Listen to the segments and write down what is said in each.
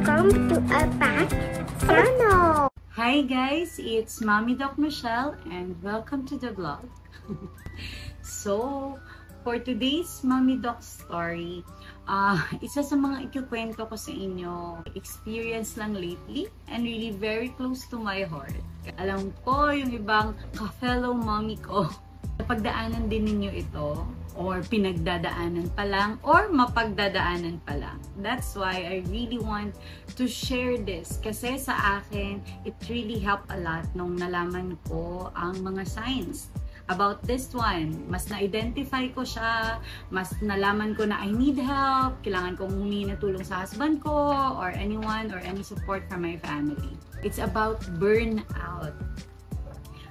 Welcome to our back channel. Hi guys, it's Mommy Doc Michelle and welcome to the vlog. So, for today's Mommy Doc story, isa sa mga ikukwento ko sa inyo, experience lang lately and really very close to my heart. Alam ko yung ibang ka-fellow mommy ko, napagdaanan din ninyo ito or pinagdadaanan pa lang or mapagdadaanan pa lang. That's why I really want to share this kasi sa akin, it really helped a lot nung nalaman ko ang mga signs about this one. Mas na-identify ko siya, mas nalaman ko na I need help, kailangan kong humingi ng tulong sa husband ko or anyone or any support from my family. It's about burnout.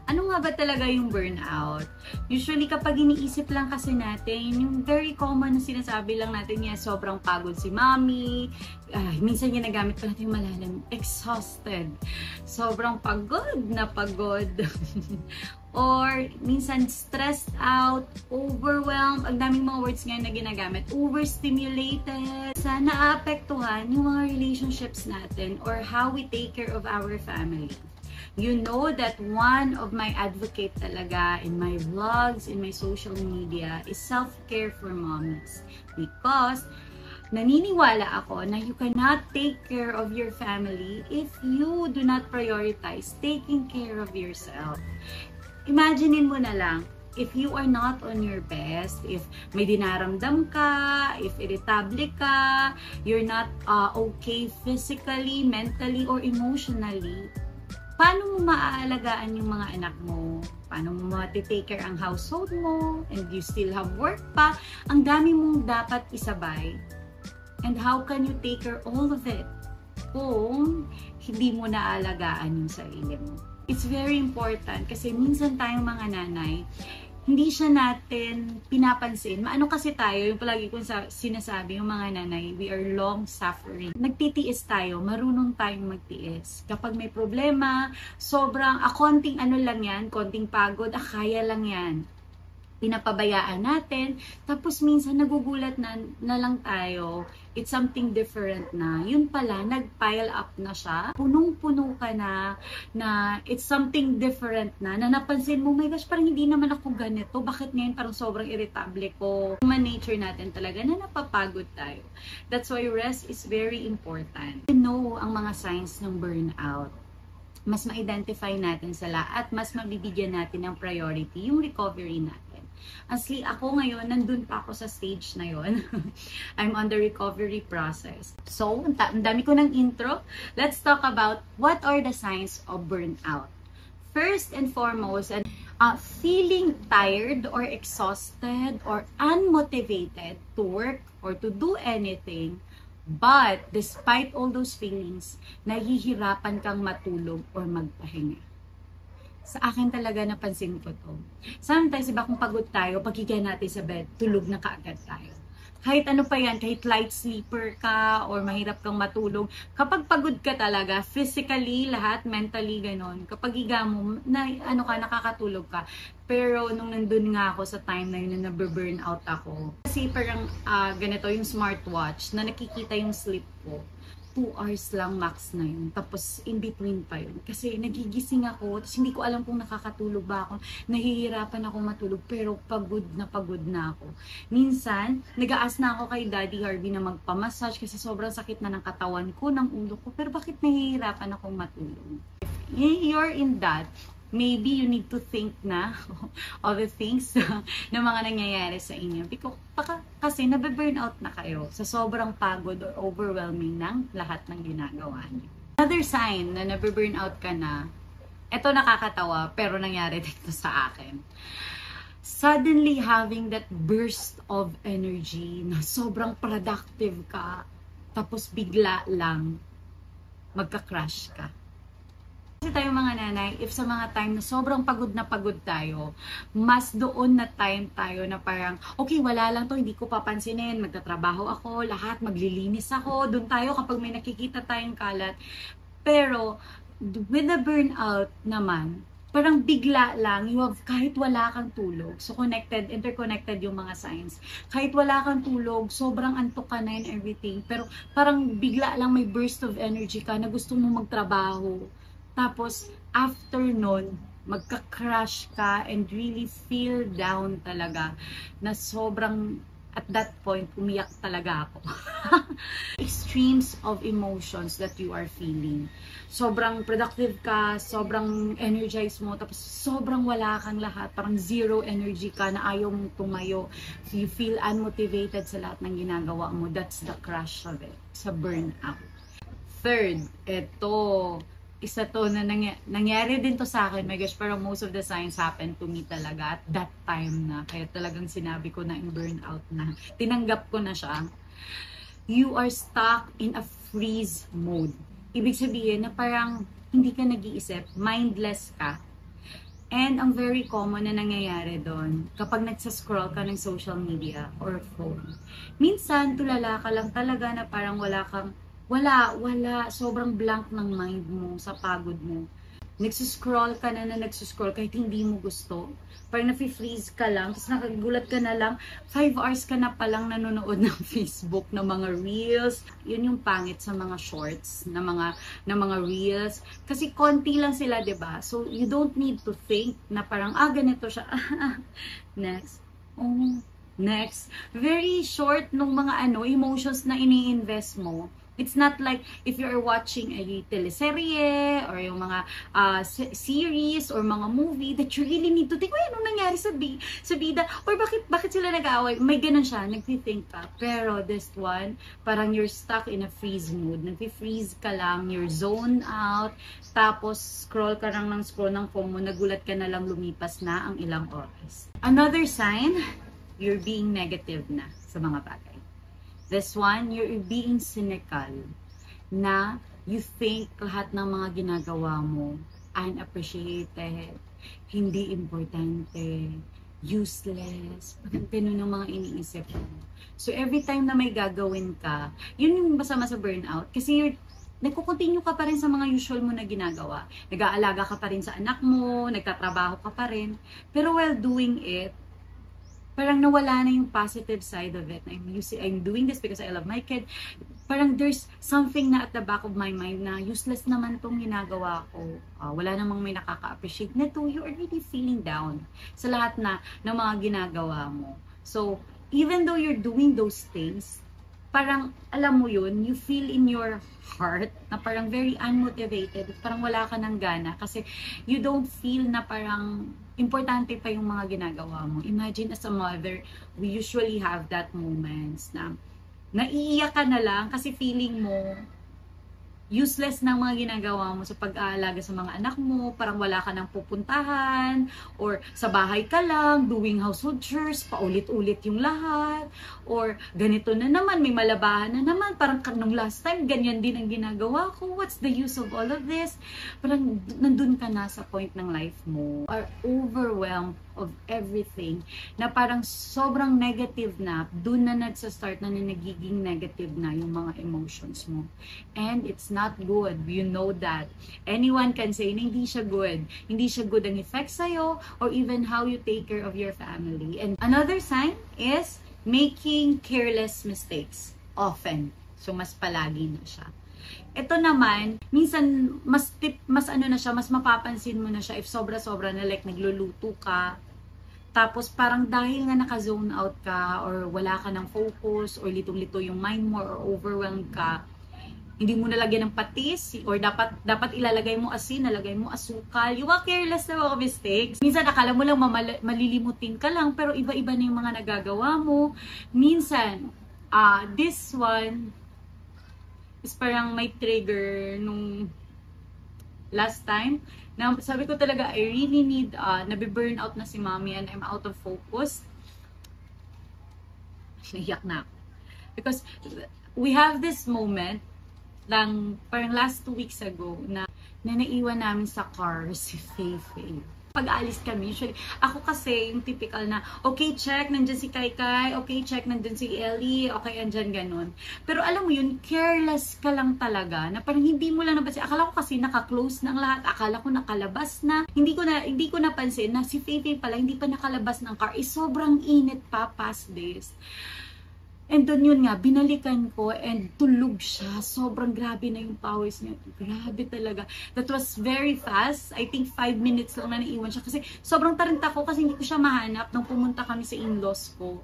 Ano nga ba talaga yung burnout? Usually kapag iniisip lang kasi natin, yung very common na sinasabi lang natin niya, sobrang pagod si mommy, minsan ginagamit pa natin yung malalim, exhausted, sobrang pagod na pagod, or minsan stressed out, overwhelmed, ang daming mga words ngayon na ginagamit, overstimulated, sana naapektuhan yung mga relationships natin or how we take care of our family. You know that one of my advocate talaga in my vlogs, in my social media is self-care for mommies. Because naniniwala ako na you cannot take care of your family if you do not prioritize taking care of yourself. Imaginein mo na lang, if you are not on your best, if may dinaramdam ka, if irritable ka, you're not okay physically, mentally, or emotionally, paano mo maaalagaan yung mga anak mo? Paano mo matitake care ang household mo? And you still have work pa? Ang dami mong dapat isabay. And how can you take care all of it kung hindi mo naalagaan yung sarili mo? It's very important kasi minsan tayong mga nanay, hindi siya natin pinapansin. Maano kasi tayo, yung palagi kong sinasabi, yung mga nanay, we are long suffering. Nagtitiis tayo, marunong tayong magtiis. Kapag may problema, sobrang, konting ano lang yan, konting pagod, kaya lang yan. Pinapabayaan natin, tapos minsan nagugulat na lang tayo, it's something different na. Yun pala, nag-pile up na siya. Punong-puno ka na it's something different na napansin mo, my gosh, parang hindi naman ako ganito. Bakit ngayon parang sobrang irritable ko? Human nature natin talaga na napapagod tayo. That's why rest is very important. You know ang mga signs ng burnout. Mas ma-identify natin sila at mas mabibigyan natin ng priority yung recovery natin. Asli, ako ngayon, nandun pa ako sa stage na yon. I'm on the recovery process. So, ang dami ko ng intro. Let's talk about what are the signs of burnout. First and foremost, feeling tired or exhausted or unmotivated to work or to do anything. But, despite all those feelings, nahihirapan kang matulog or magpahinga. Sa akin talaga napansin ko to. Sometimes, iba kung pagod tayo, paghiga natin sa bed, tulog na kaagad tayo. Kahit ano pa yan, kahit light sleeper ka or mahirap kang matulog, kapag pagod ka talaga, physically, lahat, mentally, ganon. Kapag higa mo, nakakatulog ka. Pero nung nandun nga ako sa time na yun na nabe-burnout ako, kasi parang ganito yung smartwatch na nakikita yung sleep ko. 2 hours lang max na yun. Tapos, in between pa yun. Kasi nagigising ako, tapos hindi ko alam kung nakakatulog ba ako. Nahihirapan ako matulog, pero pagod na ako. Minsan, nag-aas na ako kay Daddy Harvey na magpamassage kasi sobrang sakit na ng katawan ko, ng ulo ko. Pero bakit nahihirapan akong matulog? If you're in that, maybe you need to think na all the things na mga nangyayari sa inyo. Because kasi nabe-burnout na kayo sa sobrang pagod or overwhelming ng lahat ng ginagawa niyo. Another sign na nabe-burnout ka na, eto nakakatawa pero nangyari dito sa akin. Suddenly having that burst of energy na sobrang productive ka, tapos bigla lang magka-crash ka. Kasi tayo mga nanay, if sa mga time na sobrang pagod na pagod tayo, mas doon na time tayo na parang, okay, wala lang to, hindi ko papansinin, magtatrabaho ako, lahat, maglilinis ako, doon tayo kapag may nakikita tayong kalat. Pero, with the burnout naman, parang bigla lang, kahit wala kang tulog. So interconnected yung mga signs. Kahit wala kang tulog, sobrang antok ka na and everything. Pero parang bigla lang may burst of energy ka na gusto mo magtrabaho. Tapos, after nun, magka-crash ka and really feel down talaga na sobrang at that point, umiyak talaga ako. Extremes of emotions that you are feeling. Sobrang productive ka, sobrang energized mo, tapos sobrang wala kang lahat, parang zero energy ka na ayaw mong tumayo. You feel unmotivated sa lahat ng ginagawa mo. That's the crash of it, sa burnout. Third, isa to na nangyari din to sa akin. My gosh, pero most of the signs happened to me talaga at that time na. Kaya talagang sinabi ko na in burnout na. Tinanggap ko na siya. You are stuck in a freeze mode. Ibig sabihin na parang hindi ka nag-iisip, mindless ka. And ang very common na nangyayari doon, kapag nagsascroll ka ng social media or phone, minsan tulala ka lang talaga na parang wala, sobrang blank ng mind mo sa pagod mo. Nagsuscroll ka na nagsuscroll kahit hindi mo gusto. Parang nafi-freeze ka lang, tapos nakagulat ka na lang, 5 hours ka na palang nanonood ng Facebook, ng mga reels. Yun yung pangit sa mga shorts, na mga reels. Kasi konti lang sila, 'di ba? So you don't need to think na parang, ganito siya. Next. Next. Very short nung mga emotions na ini-invest mo. It's not like if you're watching a teleserye or yung mga series or mga movie that you really need to think, anong nangyari sa bida? Or bakit sila nag-aaway? May ganun siya, nagti-think ka. Pero this one, parang you're stuck in a freeze mood. Nagpi-freeze ka lang, you're zone out, tapos scroll ka lang ng scroll ng phone mo, nagulat ka na lang lumipas na ang ilang oras. Another sign, you're being negative na sa mga bagay. This one, you're being cynical na you think lahat ng mga ginagawa mo unappreciated, hindi importante, useless, ganun ang mga iniisip mo. So every time na may gagawin ka, yun yung masama sa burnout kasi nagko-continue ka pa rin sa mga usual mo na ginagawa. Nag-aalaga ka pa rin sa anak mo, nagtatrabaho ka pa rin. Pero while doing it, parang nawala na yung positive side of it. I'm doing this because I love my kid. Parang there's something na at the back of my mind na useless naman tong ginagawa ko. Wala namang may nakaka-appreciate na to. You're already feeling down sa lahat na ng mga ginagawa mo. So, even though you're doing those things, parang, alam mo yun, you feel in your heart na parang very unmotivated. Parang wala ka ng gana kasi you don't feel na parang importante pa yung mga ginagawa mo. Imagine as a mother, we usually have that moments na naiiyak ka na lang kasi feeling mo useless na mga ginagawa mo sa pag-aalaga sa mga anak mo, parang wala ka nang pupuntahan, or sa bahay ka lang, doing household chores, paulit-ulit yung lahat, or ganito na naman, may malabahan na naman, parang nung last time, ganyan din ang ginagawa ko, what's the use of all of this? Parang nandun ka na sa point ng life mo, are overwhelmed of everything, na parang sobrang negative na, dun na nagsa-start na nagiging negative na yung mga emotions mo. And it's not good. You know that. Anyone can say na hindi siya good. Hindi siya good ang effects sa'yo, or even how you take care of your family. And another sign is making careless mistakes. Often. So, mas palagi na siya. Ito naman, minsan, mas mapapansin mo na siya if sobra-sobra na like nagluluto ka. Tapos parang dahil nga naka-zone out ka or wala ka ng focus or litong-lito yung mind mo or overwhelmed ka, hindi mo nalagyan ng patis or dapat ilalagay mo asin, nalagay mo asukal. Yung mga careless na mga mistakes. Minsan akala mo lang malilimutin ka lang pero iba-iba na yung mga nagagawa mo. Minsan, this one is parang may trigger nung last time. Na sabi ko talaga, I really need, nabiburn out na si mommy and I'm out of focus. Naiyak na ako. Because we have this moment, lang, parang last 2 weeks ago, na naiwan namin sa car si Faye. pag-aalis kami, usually, ako kasi yung typical na, okay, check, nandyan si Kai, okay, check, nandyan si Ellie, okay, andyan, ganun. Pero alam mo yun, careless ka lang talaga, na parang hindi mo lang napansin. Akala ko kasi naka-close na ang lahat, akala ko nakalabas na. Hindi ko napansin na si Faye pala, hindi pa nakalabas ng car. Sobrang init pa past this. And doon yun nga, binalikan ko and tulog siya. Sobrang grabe na yung pawis niya. Grabe talaga. That was very fast. I think 5 minutes lang na naiwan siya. Kasi sobrang tarinta ko kasi hindi ko siya mahanap nung pumunta kami sa in-laws ko.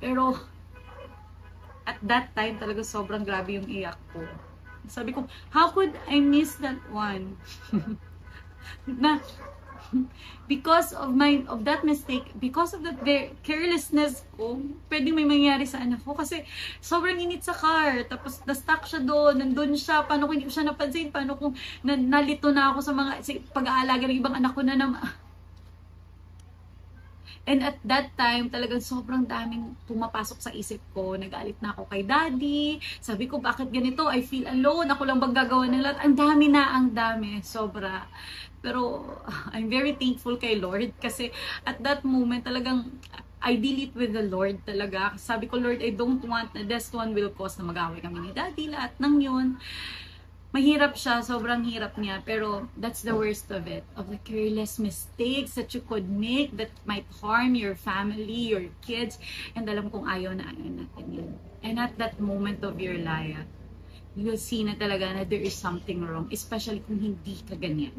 Pero at that time talaga sobrang grabe yung iyak ko. Sabi ko, how could I miss that one? Na because of that mistake, because of that carelessness ko, pwedeng may mangyari sa anak ko kasi sobrang init sa car, tapos na-stuck siya doon, nandun siya, paano kung hindi ko siya napansin, paano kung nalito na ako sa pag-aalaga ng ibang anak ko na naman. And at that time, talagang sobrang daming pumapasok sa isip ko. Nagalit na ako kay daddy. Sabi ko, bakit ganito? I feel alone. Ako lang bang gagawa ng lahat? Ang dami. Sobra. Pero I'm very thankful kay Lord kasi at that moment talagang I deal it with the Lord talaga. Sabi ko, Lord, I don't want na this one will cause na mag-away kami ni daddy. Lahat ng yun. Mahirap siya, sobrang hirap niya, pero that's the worst of it, of the careless mistakes that you could make that might harm your family, your kids, and alam kong ayaw na natin yun. And at that moment of your life, you will see na talaga na there is something wrong, especially kung hindi ka ganyan.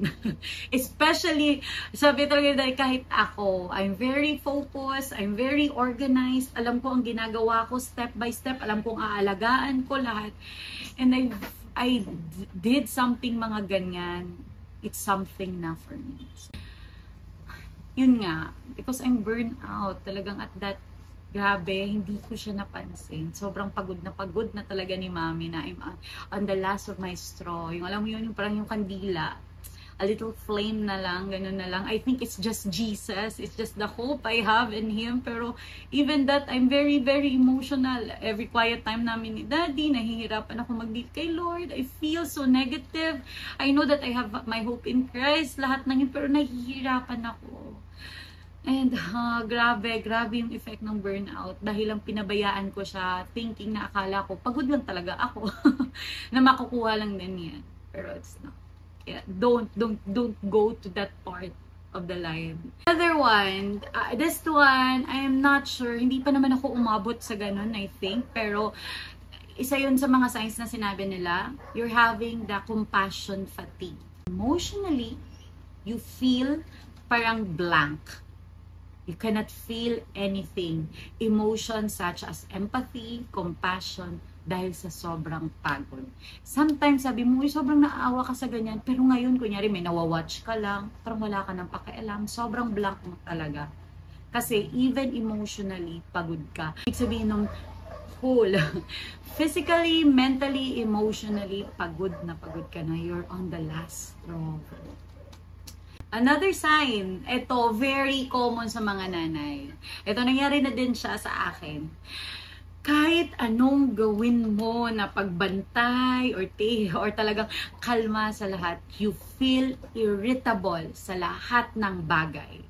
Especially, sabi talaga dahil kahit ako, I'm very focused, I'm very organized, alam ko ang ginagawa ko step by step, alam kong aalagaan ko lahat, and I did something mga ganyan, it's something na for me. Yun nga, because I'm burned out, talagang at that, grabe, hindi ko siya napansin. Sobrang pagod na talaga ni Mami na I'm on the last of my straw. Yung alam mo yun, yung parang yung kandila, a little flame na lang, ganun na lang. I think it's just Jesus. It's just the hope I have in Him. Pero even that, I'm very, very emotional. Every quiet time namin ni Daddy, nahihirapan ako mag-deal kay Lord. I feel so negative. I know that I have my hope in Christ. Lahat ng yun, pero nahihirapan ako. And grabe yung effect ng burnout. Dahil lang pinabayaan ko siya, thinking na akala ko, pagod lang talaga ako. Na makukuha lang din yan. Pero it's not. Yeah, don't go to that part of the life. Another one, this one, I am not sure. Hindi pa naman ako umabot sa ganun, I think. Pero isa yun sa mga signs na sinabi nila. You're having the compassion fatigue. Emotionally, you feel parang blank. You cannot feel anything. Emotions such as empathy, compassion, dahil sa sobrang pagod. Sometimes sabi mo, sobrang naawa ka sa ganyan, pero ngayon, kunyari, may nawawatch ka lang, parang wala ka ng pakialam, sobrang blank mo talaga. Kasi even emotionally, pagod ka. Ibig sabihin ng whole, physically, mentally, emotionally, pagod ka na. You're on the last straw. Another sign, ito, very common sa mga nanay. Ito, nangyari na din siya sa akin. Kahit anong gawin mo na pagbantay or talagang kalma sa lahat, you feel irritable sa lahat ng bagay.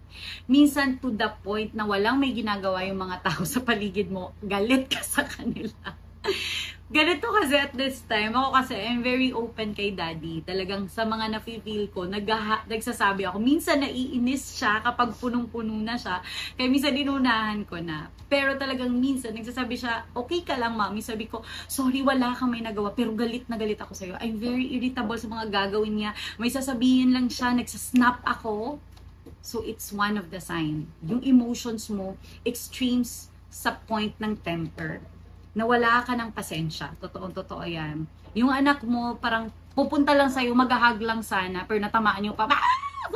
Minsan to the point na walang may ginagawa yung mga tao sa paligid mo, galit ka sa kanila. Ganito kasi at this time, ako kasi I'm very open kay Daddy. Talagang sa mga nafe-feel ko, nagsasabi ako. Minsan naiinis siya kapag punong-puno na siya. Kaya minsan dinunahan ko na. Pero talagang minsan nagsasabi siya, okay ka lang mami. Sabi ko, sorry wala kang may nagawa. Pero galit na galit ako sa'yo. I'm very irritable sa mga gagawin niya. May sasabihin lang siya, nagsasnap ako. So it's one of the sign. Yung emotions mo, extremes sa point ng temper. Nawala ka ng pasensya. Totoo yan. Yung anak mo, parang pupunta lang sa'yo, mag-hug lang sana, pero natamaan yung pa,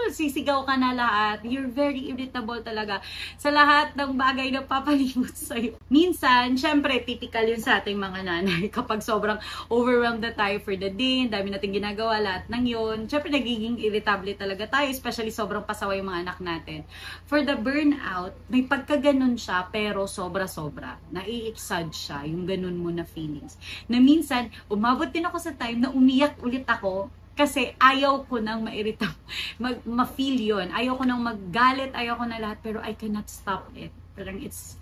sisigaw ka na lahat. You're very irritable talaga sa lahat ng bagay na papalibot sa'yo. Minsan, syempre, typical yun sa ating mga nanay. Kapag sobrang overwhelmed na tayo for the day, dami natin ginagawa, lahat ng yun, syempre, nagiging irritable talaga tayo, especially sobrang pasaway yung mga anak natin. For the burnout, may pagkaganon siya, pero sobra-sobra. Nai-exad siya, yung ganun mo na feelings. Na minsan, umabot din ako sa time na umiyak ulit ako Kasi ayaw ko nang mairita, ma-feel yun. Ayaw ko nang maggalit, ayaw ko na lahat, pero I cannot stop it. Parang it's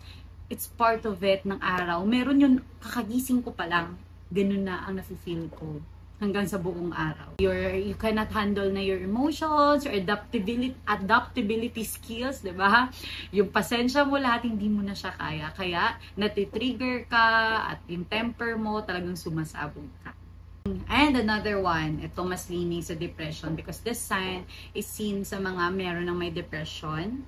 part of it ng araw. Meron yun, kakagising ko pa lang, ganun na ang nafe-feel ko hanggang sa buong araw. You cannot handle na your emotions, your adaptability skills, di ba? Yung pasensya mo lahat, hindi mo na siya kaya. Kaya, natitrigger ka at yung temper mo talagang sumasabog ka. And another one, ito mas leaning sa depression because this sign is seen sa mga meron ng may depression.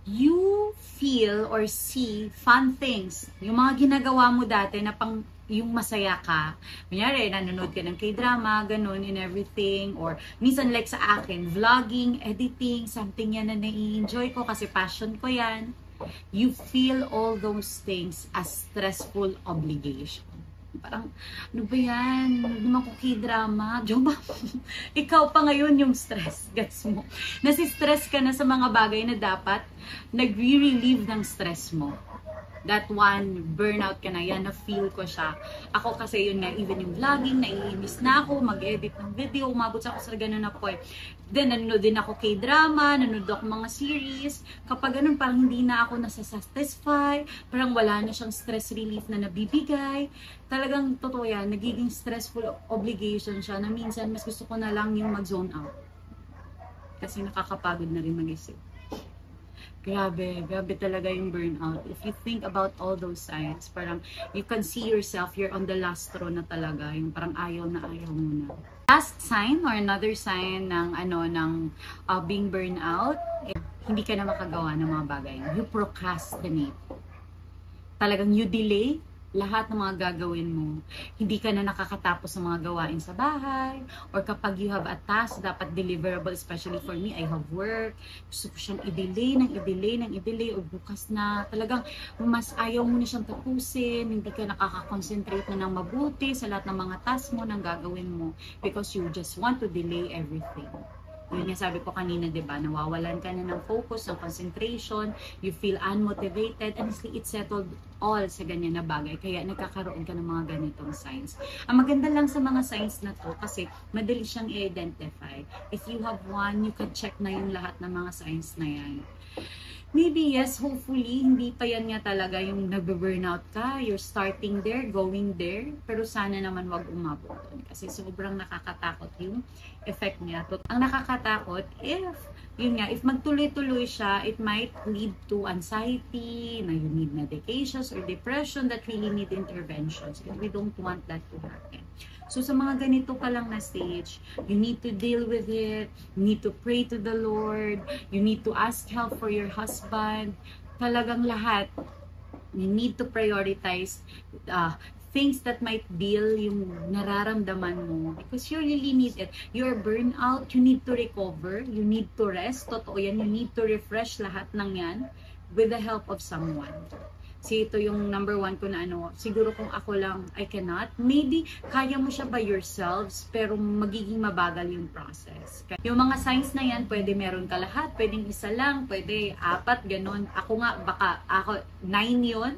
You feel or see fun things. Yung mga ginagawa mo dati na pang yung masaya ka. Kunyari, nanonood ka ng K-drama, ganun, and everything. Or, minsan like sa akin, vlogging, editing, something yan na nai-enjoy ko kasi passion ko yan. You feel all those things as stressful obligation. Parang, ano ba yan? Hindi naman ko K-drama. Diyo ba? Ikaw pa ngayon yung stress. Gets mo? Nasi-stress ka na sa mga bagay na dapat nagre-relieve ng stress mo. That one, burnout ka na yan, na-feel ko siya. Ako kasi yun nga, even yung vlogging, naiinis na ako, mag-edit ng video, umabot sa ako sa ganun na point. Then, nanonood din ako K-drama, nanonood ako mga series. Kapag ganun, parang hindi na ako nasa-satisfy, parang wala na siyang stress relief na nabibigay. Talagang totoo yan, nagiging stressful obligation siya na minsan mas gusto ko na lang yung mag-zone out. Kasi nakakapagod na rin mag-isip. Grabe talaga yung burnout. If you think about all those signs, parang you can see yourself, you're on the last row na talaga, yung parang ayaw na ayaw mo na. Last sign or another sign ng being burnout, hindi ka na makagawa ng mga bagay. You procrastinate. Talagang you delay lahat ng mga gagawin mo. Hindi ka na nakakatapos ng mga gawain sa bahay, or kapag you have a task, dapat deliverable, especially for me, I have work, gusto ko siyang i-delay, o bukas na, talagang mas ayaw mo na siyang tapusin, hindi ka nakaka-concentrate na ng mabuti sa lahat ng mga task mo, ng gagawin mo, because you just want to delay everything. Yun nga sabi ko kanina, diba? Nawawalan ka na ng focus, ng concentration, you feel unmotivated, and it's settled all sa ganyan na bagay. Kaya nagkakaroon ka ng mga ganitong signs. Ang maganda lang sa mga signs na to, kasi madali siyang i-identify. If you have one, you can check na yung lahat ng mga signs na yan. Maybe yes, hopefully, hindi pa yan nga talaga yung nagbe-burnout ka, you're starting there, going there, pero sana naman wag umabot doon. Kasi sobrang nakakatakot yung effect niya. Ang nakakatakot, if magtuloy-tuloy siya, it might lead to anxiety, na you need medications or depression that really need interventions. And we don't want that to happen. So sa mga ganito pa lang na stage, you need to deal with it, you need to pray to the Lord, you need to ask help for your husband, talagang lahat, you need to prioritize things that might deal yung nararamdaman mo because you really need it. You're burnt out, you need to recover, you need to rest, totoo yan, you need to refresh lahat ng yan with the help of someone. Kasi ito yung number one ko na siguro kung ako lang, I cannot. Maybe, kaya mo siya by yourselves, pero magiging mabagal yung process. Yung mga signs na yan, pwede meron ka lahat, pwedeng isa lang, pwede 4, ganun. Ako nga, baka 9 yun.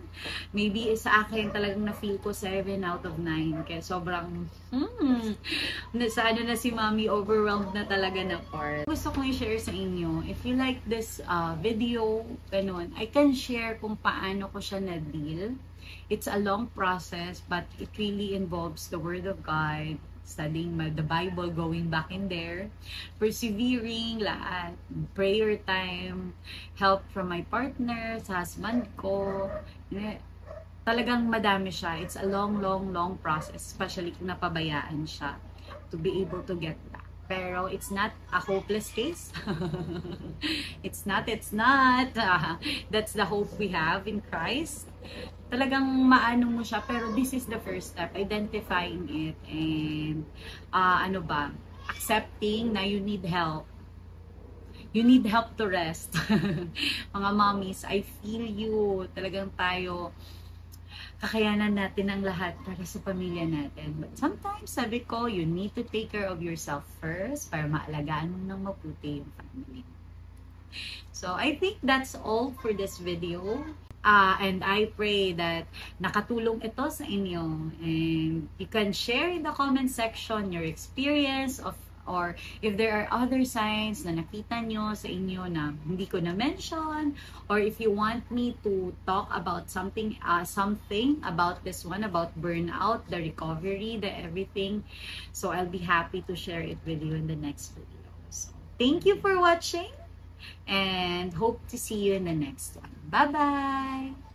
Maybe sa akin talagang na-feel ko 7 out of 9. Kaya sobrang, sa na si Mommy, overwhelmed na talaga na part. Gusto kong i-share sa inyo, if you like this video, ganun, I can share kung paano ko siya na-deal. It's a long process, but it really involves the Word of God, studying the Bible, going back in there, persevering, lahat, prayer time, help from my partner, sa husband ko. Talagang madami siya. It's a long process, especially kung napabayaan siya, to be able to get back. Pero it's not a hopeless case. It's not. That's the hope we have in Christ. Talagang maano mo siya, pero this is the first step, identifying it and accepting na you need help. You need help to rest. Mga mommies, I feel you. Talagang tayo, kakayanan natin ang lahat para sa pamilya natin. But sometimes, sabi ko, you need to take care of yourself first para maalagaan mo ng mabuti yung family. So, I think that's all for this video. And I pray that nakatulong ito sa inyo. And you can share in the comment section your experience of, or if there are other signs na nakita nyo sa inyo na hindi ko na-mention, or if you want me to talk about something about this one, about burnout, the recovery, the everything. So I'll be happy to share it with you in the next video. So, thank you for watching and hope to see you in the next one. Bye-bye!